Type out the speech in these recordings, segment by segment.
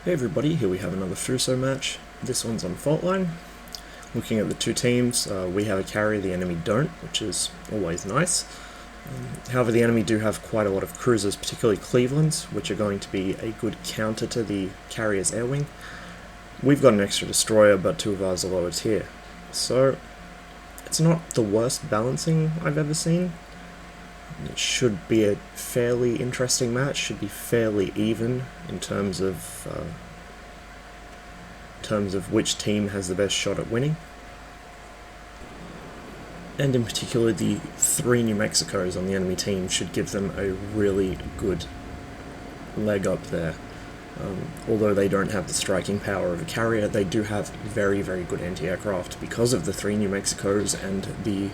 Hey everybody, here we have another Fuso match. This one's on fault line. Looking at the two teams, we have a carrier, the enemy don't, which is always nice. However, the enemy do have quite a lot of cruisers, particularly Cleveland's, which are going to be a good counter to the carrier's air wing. We've got an extra destroyer, but two of ours are lower tier. So, it's not the worst balancing I've ever seen. It should be a fairly interesting match, should be fairly even in terms of which team has the best shot at winning. And in particular, the three New Mexicos on the enemy team should give them a really good leg up there. Although they don't have the striking power of a carrier, they do have very, very good anti-aircraft because of the three New Mexicos and the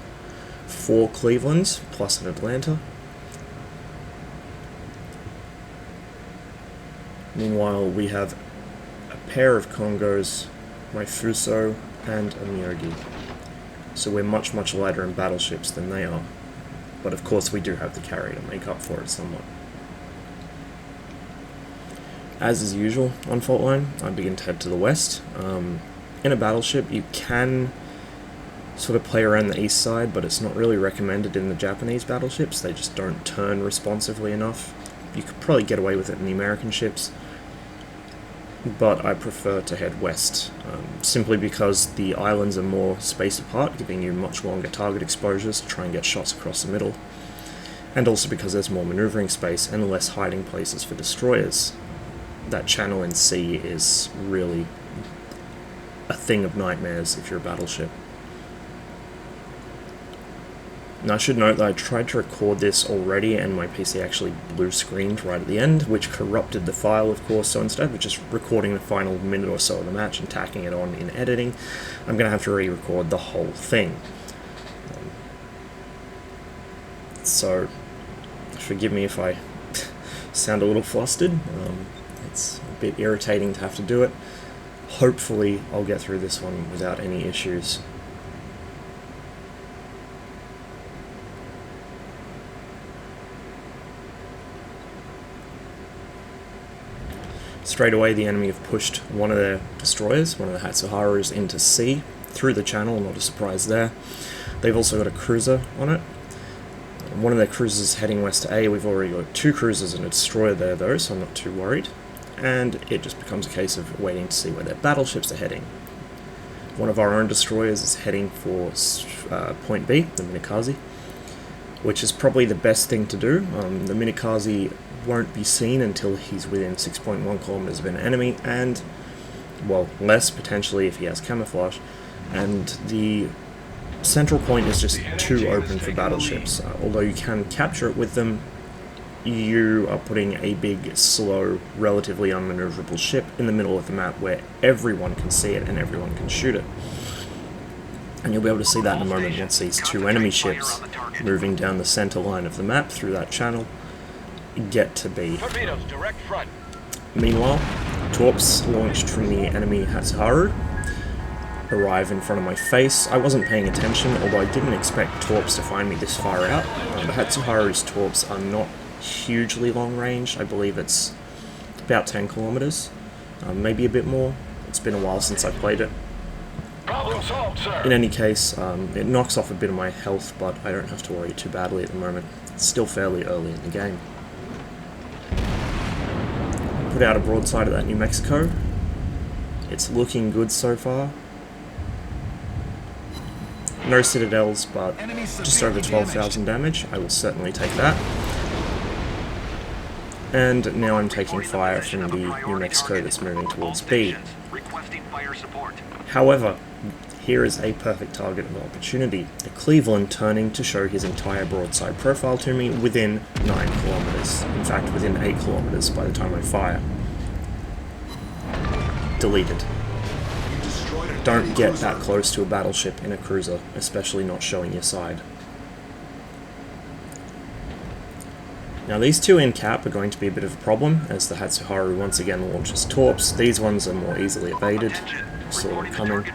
4 Clevelands, plus an Atlanta. Meanwhile, we have a pair of Congos, my Fuso, and a Myogi. So we're much, much lighter in battleships than they are. But of course we do have the carrier to make up for it somewhat. As is usual on fault line, I begin to head to the west. In a battleship, you can sort of play around the east side, but it's not really recommended in the Japanese battleships. They just don't turn responsively enough. You could probably get away with it in the American ships, but I prefer to head west, simply because the islands are more spaced apart, giving you much longer target exposures to try and get shots across the middle, and also because there's more maneuvering space and less hiding places for destroyers. That channel in sea is really a thing of nightmares if you're a battleship. Now I should note that I tried to record this already and my PC actually blue screened right at the end, which corrupted the file of course, so instead of just recording the final minute or so of the match and tacking it on in editing, I'm going to have to re-record the whole thing. So forgive me if I sound a little flustered, it's a bit irritating to have to do it. Hopefully I'll get through this one without any issues. Straight away, the enemy have pushed one of their destroyers, one of the Hatsuharus, into C, through the channel, not a surprise there. They've also got a cruiser on it. One of their cruisers is heading west to A. We've already got 2 cruisers and a destroyer there though, so I'm not too worried. And it just becomes a case of waiting to see where their battleships are heading. One of our own destroyers is heading for point B, the Minakaze, which is probably the best thing to do. The Minakaze won't be seen until he's within 6.1 kilometers of an enemy, and, well, less potentially if he has camouflage, and the central point is just too open for battleships. Although you can capture it with them, you are putting a big, slow, relatively unmaneuverable ship in the middle of the map where everyone can see it and everyone can shoot it. And you'll be able to see that in a moment once these 2 enemy ships moving down the center line of the map through that channel get to B. Meanwhile, torps launched from the enemy Hatsuharu arrive in front of my face. I wasn't paying attention, although I didn't expect torps to find me this far out. The Hatsuharu's torps are not hugely long range. I believe it's about 10 kilometers, maybe a bit more. It's been a while since I played it. Problem solved, sir. In any case, it knocks off a bit of my health, but I don't have to worry too badly at the moment. It's still fairly early in the game. Put out a broadside of that New Mexico. It's looking good so far. No citadels, but just over 12,000 damage. I will certainly take that. And now I'm taking fire from the New Mexico that's moving towards B. However, here is a perfect target of opportunity. The Cleveland turning to show his entire broadside profile to me within 9 kilometers. In fact, within 8 kilometers by the time I fire. Deleted. Don't get that close to a battleship in a cruiser, especially not showing your side. Now these 2 in cap are going to be a bit of a problem, as the Hatsuharu once again launches torps. These ones are more easily evaded. Saw them coming.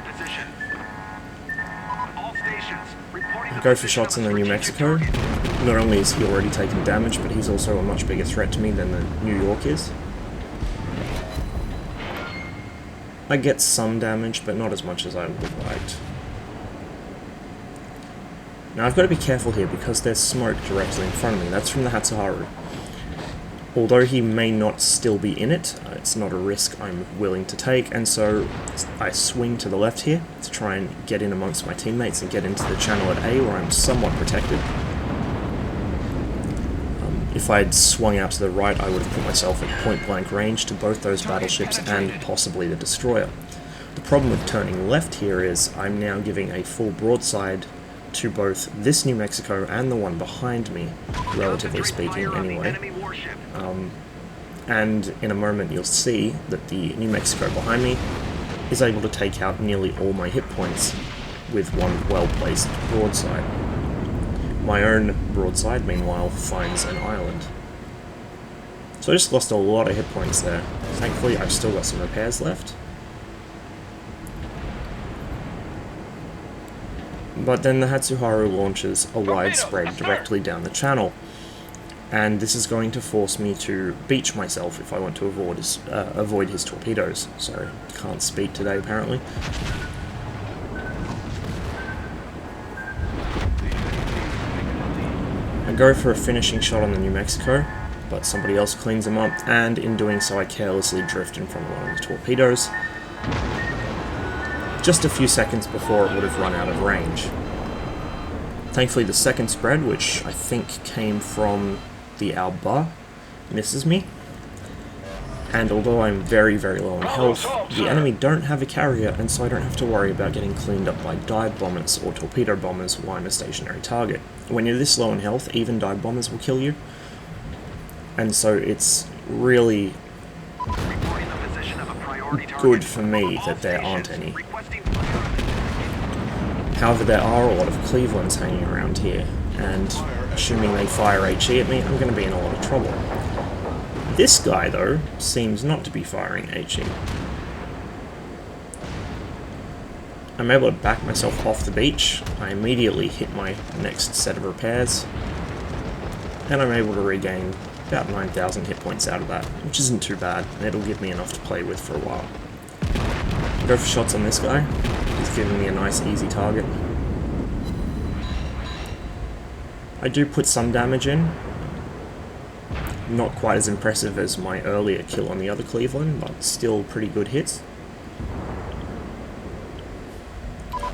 Go for shots in the New Mexico. Not only is he already taking damage, but he's also a much bigger threat to me than the New York is. I get some damage, but not as much as I would have liked. Now I've got to be careful here because there's smoke directly in front of me. That's from the Hatsuharu. Although he may not still be in it, it's not a risk I'm willing to take, and so I swing to the left here to try and get in amongst my teammates and get into the channel at A where I'm somewhat protected. If I'd swung out to the right, I would have put myself at point-blank range to both those battleships and possibly the destroyer. The problem with turning left here is I'm now giving a full broadside to both this New Mexico and the one behind me, relatively speaking anyway. And in a moment you'll see that the New Mexico behind me is able to take out nearly all my hit points with one well-placed broadside. My own broadside, meanwhile, finds an island. So I just lost a lot of hit points there. Thankfully, I've still got some repairs left. But then the Hatsuharu launches a wide spread directly down the channel. And this is going to force me to beach myself if I want to avoid his torpedoes. So, can't speak today, apparently. I go for a finishing shot on the New Mexico, but somebody else cleans him up, and in doing so I carelessly drift in front of one of the torpedoes, just a few seconds before it would have run out of range. Thankfully the second spread, which I think came from the Alba, misses me, and although I'm very, very low on health, the enemy don't have a carrier, and so I don't have to worry about getting cleaned up by dive bombers or torpedo bombers while I'm a stationary target. When you're this low on health, even dive bombers will kill you, and so it's really good for me that there aren't any. However, there are a lot of Clevelands hanging around here, and assuming they fire HE at me, I'm going to be in a lot of trouble. This guy, though, seems not to be firing HE. I'm able to back myself off the beach. I immediately hit my next set of repairs, and I'm able to regain about 9,000 hit points out of that, which isn't too bad. It'll give me enough to play with for a while. Go for shots on this guy. He's giving me a nice easy target. I do put some damage in. Not quite as impressive as my earlier kill on the other Cleveland, but still pretty good hits.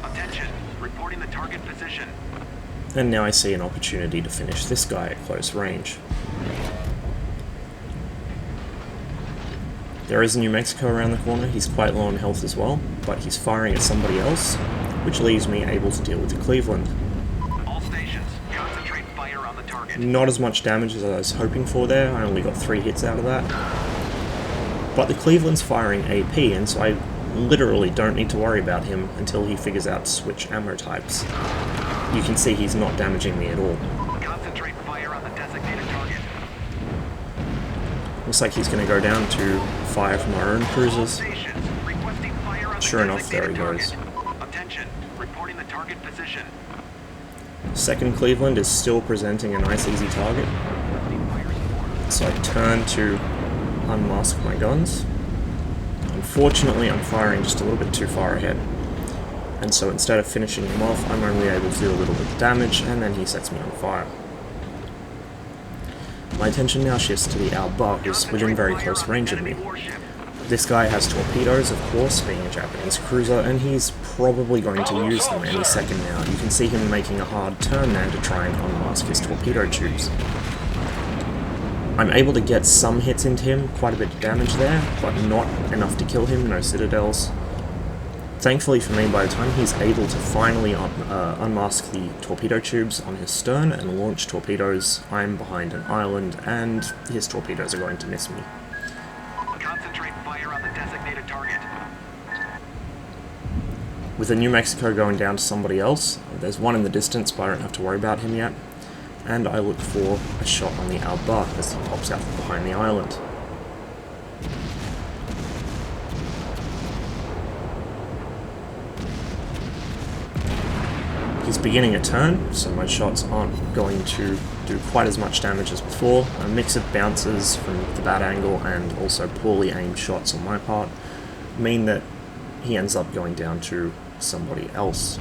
Attention, reporting the target position. And now I see an opportunity to finish this guy at close range. There is a New Mexico around the corner. He's quite low on health as well, but he's firing at somebody else, which leaves me able to deal with the Cleveland. All stations, concentrate fire on the target. Not as much damage as I was hoping for there. I only got 3 hits out of that. But the Cleveland's firing AP, and so I literally don't need to worry about him until he figures out to switch ammo types. You can see he's not damaging me at all. Concentrate fire on the designated target. Looks like he's going to go down to fire from our own cruisers. Stations, requesting fire on the Sure enough, there he designated goes. target. Attention, reporting the target position. Second Cleveland is still presenting a nice easy target. So I turn to unmask my guns. Unfortunately, I'm firing just a little bit too far ahead. And so instead of finishing him off, I'm only able to do a little bit of damage, and then he sets me on fire. My attention now shifts to the Alba, who's within very close range of me. This guy has torpedoes, of course, being a Japanese cruiser, and he's probably going to use them any second now. You can see him making a hard turn there to try and unmask his torpedo tubes. I'm able to get some hits into him, quite a bit of damage there, but not enough to kill him, no citadels. Thankfully for me, by the time he's able to finally unmask the torpedo tubes on his stern and launch torpedoes, I'm behind an island, and his torpedoes are going to miss me. Concentrate fire on the designated target. With the New Mexico going down to somebody else, there's one in the distance, but I don't have to worry about him yet, and I look for a shot on the Alba as he pops out from behind the island. He's beginning a turn, so my shots aren't going to do quite as much damage as before. A mix of bounces from the bad angle and also poorly aimed shots on my part mean that he ends up going down to somebody else.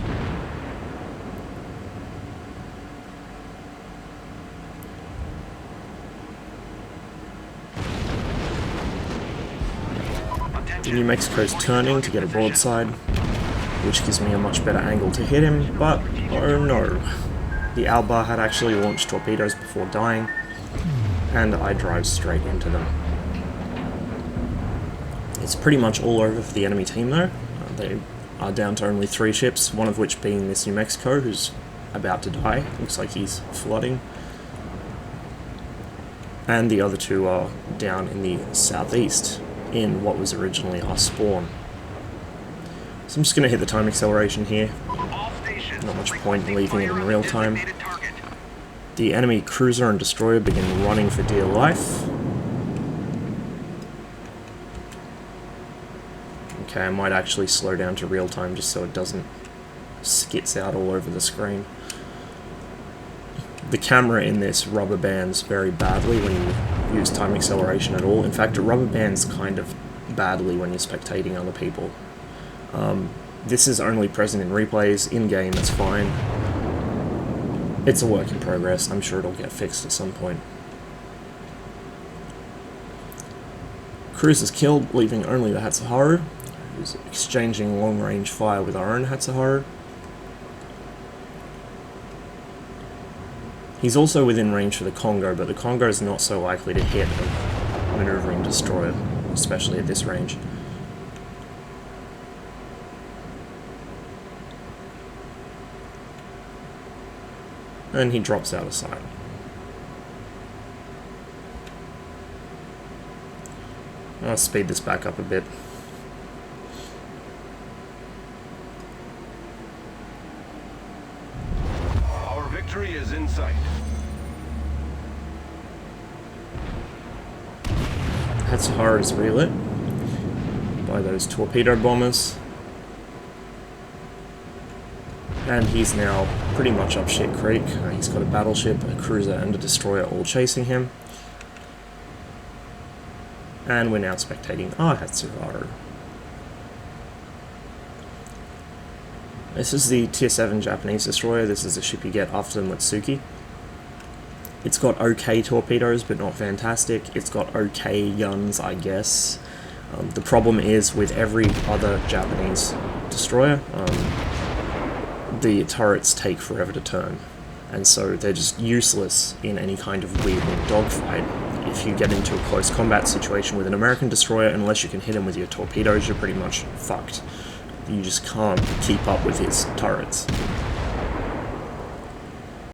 The New Mexico's turning to get a broadside, which gives me a much better angle to hit him, but oh no. The Alba had actually launched torpedoes before dying, and I drive straight into them. It's pretty much all over for the enemy team though. They are down to only 3 ships, one of which being this New Mexico, who's about to die. Looks like he's flooding. And the other 2 are down in the southeast, in what was originally our spawn. So I'm just going to hit the time acceleration here. Not much point in leaving it in real time. The enemy cruiser and destroyer begin running for dear life. Okay, I might actually slow down to real time just so it doesn't skits out all over the screen. The camera in this rubber bands very badly when you use time acceleration at all. In fact, it rubber bands kind of badly when you're spectating other people. This is only present in replays. In-game, it's fine. It's a work in progress. I'm sure it'll get fixed at some point. Cruise is killed, leaving only the Hatsuharu, who's exchanging long-range fire with our own Hatsuharu. He's also within range for the Congo, but the Congo is not so likely to hit a maneuvering destroyer, especially at this range. And he drops out of sight. I'll speed this back up a bit. Our victory is in sight. Hatsuharu is relit by those torpedo bombers. And he's now pretty much up shit creek. He's got a battleship, a cruiser, and a destroyer all chasing him. And we're now spectating our Hatsuharu. This is the Tier 7 Japanese destroyer. This is the ship you get after the Mutsuki. It's got okay torpedoes, but not fantastic. It's got okay guns, I guess. The problem is with every other Japanese destroyer, the turrets take forever to turn, and so they're just useless in any kind of weird dogfight. If you get into a close combat situation with an American destroyer, unless you can hit him with your torpedoes, you're pretty much fucked. You just can't keep up with his turrets.